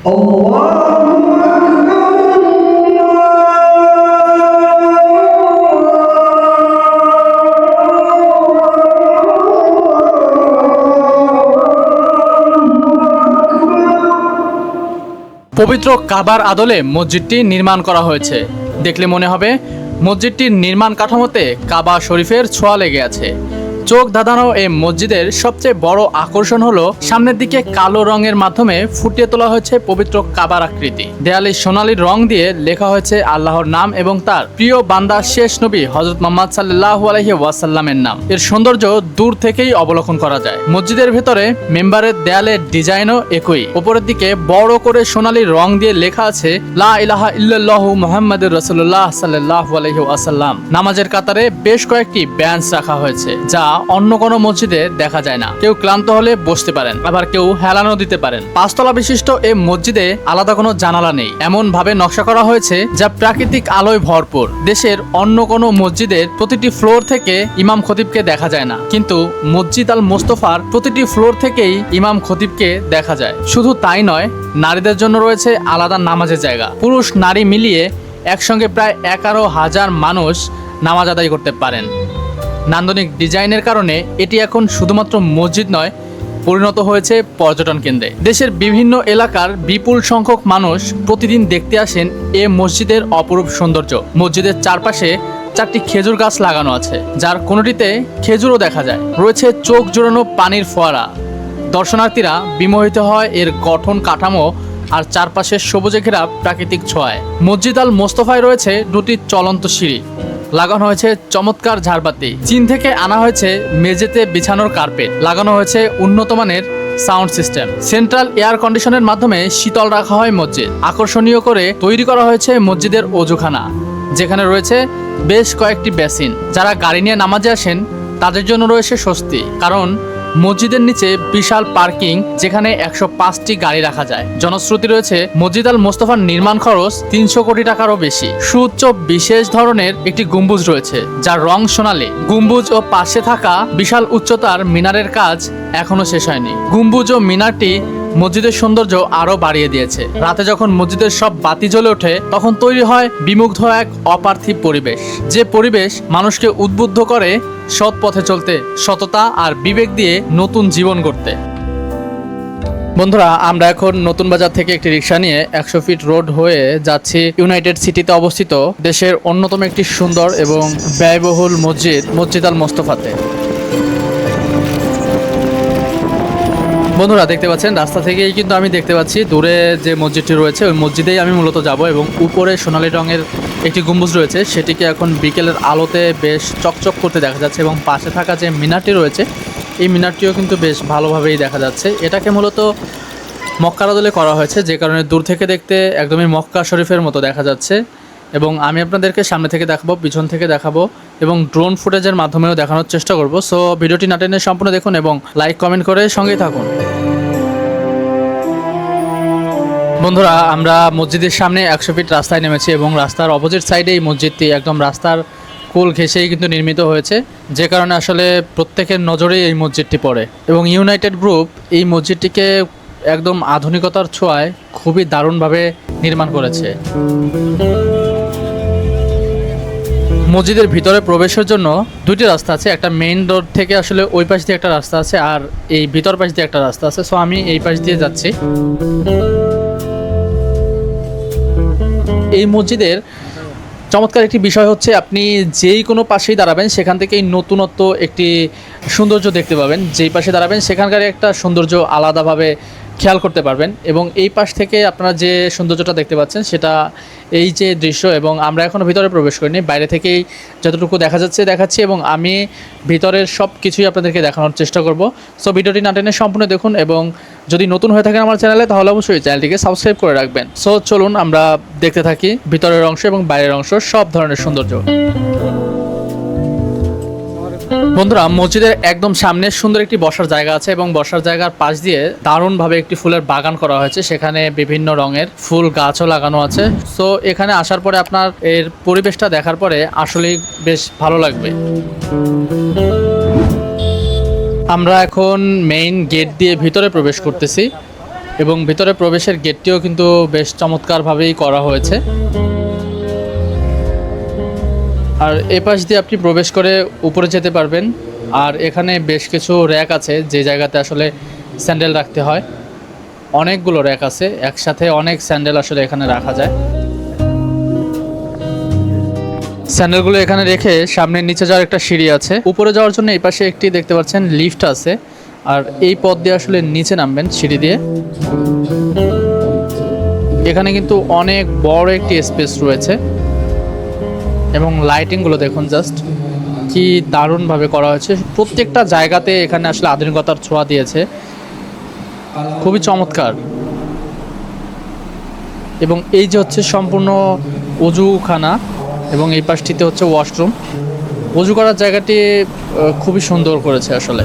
পবিত্র কাবার আদলে মসজিদটি নির্মাণ করা হয়েছে। দেখলে মনে হবে মসজিদটির নির্মাণ কাঠামোতে কাবা শরীফের ছোঁয়া লেগে আছে। চোখ ধাঁধানো এই মসজিদের সবচেয়ে বড় আকর্ষণ হলো সামনের দিকে কালো রঙের মাধ্যমে ফুটিয়ে তোলা হয়েছে পবিত্র কাবার আকৃতি। দেয়ালে সোনালী রং দিয়ে লেখা হয়েছে আল্লাহর নাম এবং তার প্রিয় বান্দা শেষ নবী হযরত মুহাম্মদ সাল্লাল্লাহু আলাইহি ওয়াসাল্লামের নাম। এর সৌন্দর্য দূর থেকেই অবলোকন করা যায়। মসজিদের ভেতরে মেম্বারের দেয়ালের ডিজাইনও একই। উপরের দিকে বড় করে সোনালী রং দিয়ে লেখা আছে লা ইলাহা ইল্লাল্লাহু মুহাম্মাদুর রাসূলুল্লাহ সাল্লাল্লাহু আলাইহি ওয়াসাল্লাম। নামাজের কাতারে বেশ কয়েকটি বেঞ্চ রাখা হয়েছে, যা অন্য কোনো মসজিদে দেখা যায় না। কেউ ক্লান্ত হলে বসতে পারেন, আবার কেউ হেলানো দিতে পারেন। 5 তলা বিশিষ্ট এই মসজিদে আলাদা কোনো জানালা নেই। এমন ভাবে নকশা করা হয়েছে যা প্রাকৃতিক আলোয় ভরপুর। দেশের অন্য কোনো মসজিদের প্রতিটি ফ্লোর থেকে ইমাম খতিবকে দেখা যায় না, কিন্তু মসজিদ আল মোস্তফার প্রতিটি ফ্লোর থেকেই ইমাম খতিবকে দেখা যায়। শুধু তাই নয়, নারীদের জন্য রয়েছে আলাদা নামাজের জায়গা। পুরুষ নারী মিলিয়ে একসঙ্গে প্রায় 11,000 মানুষ নামাজ আদায় করতে পারেন। নান্দনিক ডিজাইনের কারণে এটি এখন শুধুমাত্র মসজিদ নয়, পরিণত হয়েছে পর্যটন কেন্দ্রে। দেশের বিভিন্ন এলাকার বিপুল সংখ্যক মানুষ প্রতিদিন দেখতে আসেন এ মসজিদের অপরূপ সৌন্দর্য। মসজিদের চারপাশে 4টি খেজুর গাছ লাগানো আছে, যার কোনোটিতে খেজুরও দেখা যায়। রয়েছে চোখ জোড়ানো পানির ফোয়ারা। দর্শনার্থীরা বিমোহিত হয় এর গঠন কাঠামো আর চারপাশের সবুজে ঘেরা প্রাকৃতিক ছোঁয়ায়। মসজিদ আল মোস্তফায় রয়েছে 2টি চলন্ত সিঁড়ি, লাগানো হয়েছে চমৎকার ঝাড়বাতি। চীন থেকে আনা হয়েছে মেঝেতে বিছানোর কার্পেট, লাগানো হয়েছে উন্নত মানের সাউন্ড সিস্টেম। সেন্ট্রাল এয়ার কন্ডিশনের মাধ্যমে শীতল রাখা হয় মসজিদ। আকর্ষণীয় করে তৈরি করা হয়েছে মসজিদের অজুখানা, যেখানে রয়েছে বেশ কয়েকটি বেসিন। যারা গাড়ি নিয়ে নামাজে আসেন তাদের জন্য রয়েছে স্বস্তি, কারণ মসজিদের নিচে বিশাল পার্কিং, যেখানে 105টি গাড়ি রাখা যায়। জনশ্রুতি রয়েছে মসজিদ আল মোস্তফার নির্মাণ খরচ 300 কোটি টাকারও বেশি। সুউচ্চ বিশেষ ধরনের একটি গম্বুজ রয়েছে, যার রং সোনালী। গম্বুজ ও পাশে থাকা বিশাল উচ্চতার মিনারের কাজ এখনো শেষ হয়নি। গম্বুজ ও মিনারটি মসজিদের সৌন্দর্য আরো বাড়িয়ে দিয়েছে। রাতে যখন মসজিদের সব বাতি জ্বলে ওঠে, তখন তৈরি হয় বিমুগ্ধ এক অপার্থিব পরিবেশ, যে পরিবেশ মানুষকে উদ্বুদ্ধ করে সৎ পথে চলতে, সততা আর বিবেক দিয়ে নতুন জীবন গড়তে। বন্ধুরা, আমরা এখন নতুন বাজার থেকে একটি রিক্সা নিয়ে 100 ফিট রোড হয়ে যাচ্ছি ইউনাইটেড সিটিতে অবস্থিত দেশের অন্যতম একটি সুন্দর এবং ব্যয়বহুল মসজিদ আল মোস্তফাতে। বন্ধুরা, দেখতে পাচ্ছেন রাস্তা থেকেই কিন্তু আমি দেখতে পাচ্ছি দূরে যে মসজিদটি রয়েছে, ওই মসজিদেই আমি মূলত যাব। এবং উপরে সোনালী রঙের একটি গম্বুজ রয়েছে, সেটিকে এখন বিকেলের আলোতে বেশ চকচক করতে দেখা যাচ্ছে। এবং পাশে থাকা যে মিনারটি রয়েছে, এই মিনারটিও কিন্তু বেশ ভালোভাবেই দেখা যাচ্ছে। এটাকে মূলত মক্কার আদলে করা হয়েছে, যে কারণে দূর থেকে দেখতে একদমই মক্কা শরীফের মতো দেখা যাচ্ছে। এবং আমি আপনাদেরকে সামনে থেকে দেখাবো, পিছন থেকে দেখাবো এবং ড্রোন ফুটেজের মাধ্যমেও দেখানোর চেষ্টা করব। সো ভিডিওটি না টেনে সম্পূর্ণ দেখুন এবং লাইক কমেন্ট করে সঙ্গেই থাকুন। বন্ধুরা, আমরা মসজিদের সামনে 100 ফিট রাস্তায় নেমেছি এবং রাস্তার অপোজিট সাইডে এই মসজিদটি একদম রাস্তার কোল ঘেঁষেই কিন্তু নির্মিত হয়েছে, যে কারণে আসলে প্রত্যেকের নজরেই এই মসজিদটি পড়ে। এবং ইউনাইটেড গ্রুপ এই মসজিদটিকে একদম আধুনিকতার ছোঁয়ায় খুবই দারুণভাবে নির্মাণ করেছে। মসজিদের ভিতরে প্রবেশের জন্য 2টি রাস্তা আছে। একটা মেইন রোড থেকে আসলে ওই পাশ দিয়ে একটা রাস্তা আছে, আর এই ভিতর পাশ দিয়ে একটা রাস্তা আছে। সো আমি এই পাশ দিয়ে যাচ্ছি। এই মসজিদের চমৎকার একটি বিষয় হচ্ছে, আপনি যেই কোনো পাশেই দাঁড়াবেন সেখান থেকেই নতুনত্ব একটি সৌন্দর্য দেখতে পাবেন। যেই পাশে দাঁড়াবেন সেখানকার একটা সৌন্দর্য আলাদাভাবে খেয়াল করতে পারবেন। এবং এই পাশ থেকে আপনারা যে সৌন্দর্যটা দেখতে পাচ্ছেন সেটা এই যে দৃশ্য। এবং আমরা এখনও ভিতরে প্রবেশ করিনি, বাইরে থেকেই যতটুকু দেখা যাচ্ছে দেখাচ্ছি এবং আমি ভিতরের সব কিছুই আপনাদেরকে দেখানোর চেষ্টা করব। সো ভিডিওটি না টেনে সম্পূর্ণ দেখুন এবং যদি নতুন হয়ে থাকেন আমার চ্যানেলে, তাহলে অবশ্যই চ্যানেলটিকে সাবস্ক্রাইব করে রাখবেন। সো চলুন আমরা দেখতে থাকি ভিতরের অংশ এবং বাইরের অংশ সব ধরনের সৌন্দর্য। বন্ধুরা, মসজিদের একদম সামনে সুন্দর একটি বসার জায়গা আছে এবং বসার জায়গার পাশ দিয়ে দারুণভাবে একটি ফুলের বাগান করা হয়েছে। সেখানে বিভিন্ন রঙের ফুল গাছও লাগানো আছে। সো এখানে আসার পরে আপনার এর পরিবেশটা দেখার পরে আসলেই বেশ ভালো লাগবে। আমরা এখন মেইন গেট দিয়ে ভিতরে প্রবেশ করতেছি এবং ভিতরে প্রবেশের গেটটিও কিন্তু বেশ চমৎকারভাবেই করা হয়েছে। আর এ পাশ দিয়ে আপনি প্রবেশ করে উপরে যেতে পারবেন। আর এখানে বেশ কিছু র্যাক আছে যে জায়গাতে আসলে স্যান্ডেল রাখতে হয়। অনেকগুলো র্যাক আছে, একসাথে অনেক স্যান্ডেল আসলে এখানে রাখা যায়। স্যান্ডেলগুলো এখানে রেখে সামনে নিচে যাওয়ার একটা সিঁড়ি আছে। উপরে যাওয়ার জন্য এই পাশে একটি দেখতে পাচ্ছেন লিফট আছে। আর এই পথ দিয়ে আসলে নিচে নামবেন সিঁড়ি দিয়ে। এখানে কিন্তু অনেক বড় একটি স্পেস রয়েছে এবং লাইটিংগুলো দেখুন জাস্ট কি দারুণভাবে করা হয়েছে। প্রত্যেকটা জায়গাতে এখানে আসলে আধুনিকতার ছোঁয়া দিয়েছে, খুবই চমৎকার। এবং এই যে হচ্ছে সম্পূর্ণ অজুখানা এবং এই পাশটিতে হচ্ছে ওয়াশরুম। অজু করার জায়গাটি খুবই সুন্দর করেছে আসলে।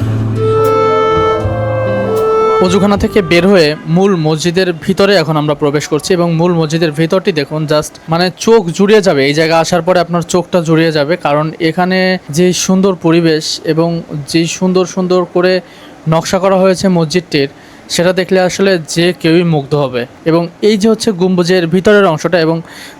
অজুখানা থেকে বের হয়ে মূল মসজিদের ভিতরে এখন আমরা প্রবেশ করছি এবং মূল মসজিদের ভিতরটি দেখুন জাস্ট মানে চোখ জুড়িয়ে যাবে। এই জায়গা আসার পরে আপনার চোখটা জুড়িয়ে যাবে, কারণ এখানে যে সুন্দর পরিবেশ এবং যে সুন্দর সুন্দর করে নকশা করা হয়েছে মসজিদটির, সেটা দেখলে আসলে যে কেউই মুগ্ধ হবে। এবং এই যে হচ্ছে গম্বুজের ভিতরের অংশটা, এবং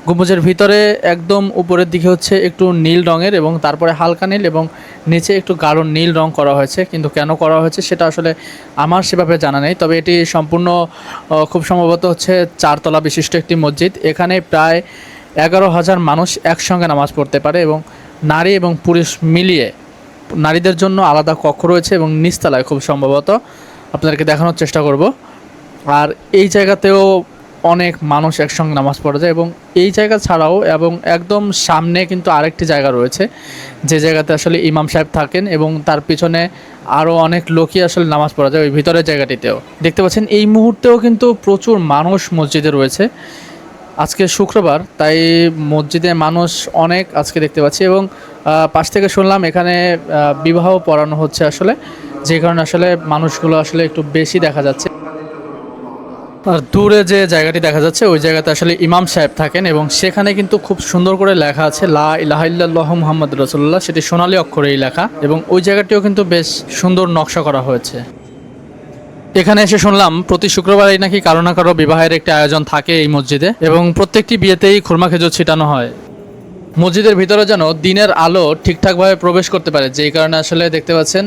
গম্বুজের ভিতরে একদম উপরের দিকে হচ্ছে একটু নীল রঙের এবং তারপরে হালকা নীল এবং নিচে একটু গাঢ় নীল রং করা হয়েছে। কিন্তু কেন করা হয়েছে সেটা আসলে আমার সেভাবে জানা নেই, তবে এটি সম্পূর্ণ খুব সম্ভবত হচ্ছে 4 তলা বিশিষ্ট একটি মসজিদ। এখানে প্রায় 11,000 মানুষ একসঙ্গে নামাজ পড়তে পারে এবং নারী এবং পুরুষ মিলিয়ে নারীদের জন্য আলাদা কক্ষ রয়েছে এবং নিচতলায় খুব সম্ভবত আপনাদেরকে দেখানোর চেষ্টা করব। আর এই জায়গাতেও অনেক মানুষ একসঙ্গে নামাজ পড়া যায় এবং এই জায়গা ছাড়াও এবং একদম সামনে কিন্তু আরেকটি জায়গা রয়েছে যে জায়গাতে আসলে ইমাম সাহেব থাকেন এবং তার পিছনে আরও অনেক লোকই আসলে নামাজ পড়া যায় ওই ভিতরের জায়গাটিতেও। দেখতে পাচ্ছেন এই মুহূর্তেও কিন্তু প্রচুর মানুষ মসজিদে রয়েছে। আজকে শুক্রবার, তাই মসজিদে মানুষ অনেক আজকে দেখতে পাচ্ছি। এবং পাশ থেকে শুনলাম এখানে বিবাহ পড়ানো হচ্ছে আসলে, যে কারণে আসলে মানুষগুলো আসলে একটু বেশি দেখা যাচ্ছে। আর দূরে যে জায়গাটি দেখা যাচ্ছে ওই জায়গাতে আসলে ইমাম সাহেব থাকেন এবং সেখানে কিন্তু খুব সুন্দর করে লেখা আছে লা ইলাহা ইল্লাল্লাহু মুহাম্মাদুর রাসূলুল্লাহ, সেটি সোনালী অক্ষরেই লেখা এবং ওই জায়গাটিও কিন্তু বেশ সুন্দর নকশা করা হয়েছে। এখানে এসে শুনলাম প্রতি শুক্রবারই নাকি কারো না কারো বিবাহের একটি আয়োজন থাকে এই মসজিদে এবং প্রত্যেকটি বিয়েতেই খুরমা খেজুর ছিটানো হয়। মসজিদের ভিতরে যেন দিনের আলো ঠিকঠাকভাবে প্রবেশ করতে পারে, যেই কারণে আসলে দেখতে পাচ্ছেন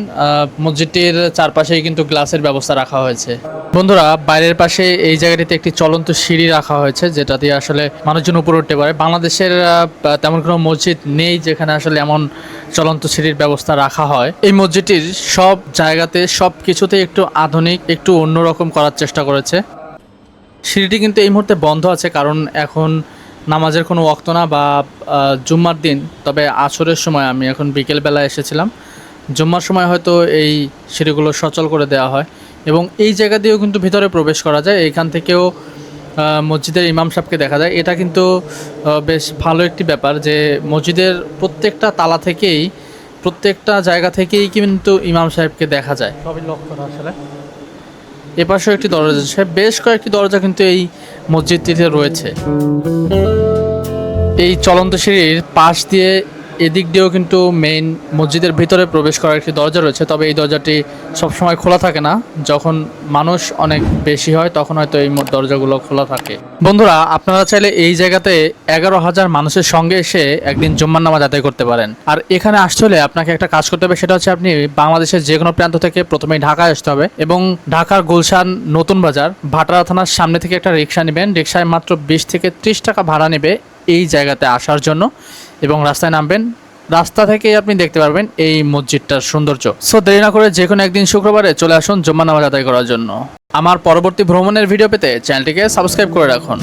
মসজিদটির চারপাশেই কিন্তু গ্লাসের ব্যবস্থা রাখা হয়েছে। বন্ধুরা, বাইরের পাশে এই জায়গাটিতে একটি চলন্ত সিঁড়ি রাখা হয়েছে যেটা দিয়ে আসলে মানুষজন উপরে উঠতে পারে। বাংলাদেশের তেমন কোনো মসজিদ নেই যেখানে আসলে এমন চলন্ত সিঁড়ির ব্যবস্থা রাখা হয়। এই মসজিদটির সব জায়গাতে সব কিছুতেই একটু আধুনিক, একটু অন্যরকম করার চেষ্টা করেছে। সিঁড়িটি কিন্তু এই মুহূর্তে বন্ধ আছে, কারণ এখন নামাজের কোনো ওয়াক্ত না বা জুম্মার দিন। তবে আসরের সময়, আমি এখন বিকেলবেলা এসেছিলাম, জুম্মার সময় হয়তো এই সিঁড়িগুলো সচল করে দেওয়া হয় এবং এই জায়গা দিয়েও কিন্তু ভিতরে প্রবেশ করা যায়। এইখান থেকেও মসজিদের ইমাম সাহেবকে দেখা যায়। এটা কিন্তু বেশ ভালো একটি ব্যাপার যে মসজিদের প্রত্যেকটা তালা থেকেই, প্রত্যেকটা জায়গা থেকেই কিন্তু ইমাম সাহেবকে দেখা যায়। সবই লক্ষ্য আসলে। এপাশেও একটি দরজা আছে, বেশ কয়েকটি দরজা কিন্তু এই মসজিদটিতে রয়েছে। এই চলন্ত সিঁড়ির পাশ দিয়ে এদিক দিয়েও কিন্তু মেইন মসজিদের ভিতরে প্রবেশ করার একটি দরজা রয়েছে, তবে এই দরজাটি সবসময় খোলা থাকে না। যখন মানুষ অনেক বেশি হয় তখন হয়তো এই দরজাগুলো খোলা থাকে। বন্ধুরা, আপনারা চাইলে এই জায়গাতে 11,000 মানুষের সঙ্গে এসে একদিন জুম্মার নামাজ আদায় করতে পারেন। আর এখানে আসতে হলে আপনাকে একটা কাজ করতে হবে, সেটা হচ্ছে আপনি বাংলাদেশের যে কোনো প্রান্ত থেকে প্রথমেই ঢাকায় আসতে হবে এবং ঢাকার গুলশান নতুন বাজার ভাটারা থানার সামনে থেকে একটা রিক্সা নেবেন। রিক্সায় মাত্র 20 থেকে 30 টাকা ভাড়া নেবে এই জায়গাতে আসার জন্য এবং রাস্তায় নামবেন। রাস্তা থেকেই আপনি দেখতে পারবেন এই মসজিদটার সৌন্দর্য। সো দেরি না করে যে কোনো একদিন শুক্রবারে চলে আসুন জুম্মা নামাজ আদায় করার জন্য। আমার পরবর্তী ভ্রমণের ভিডিও পেতে চ্যানেলটিকে সাবস্ক্রাইব করে রাখুন।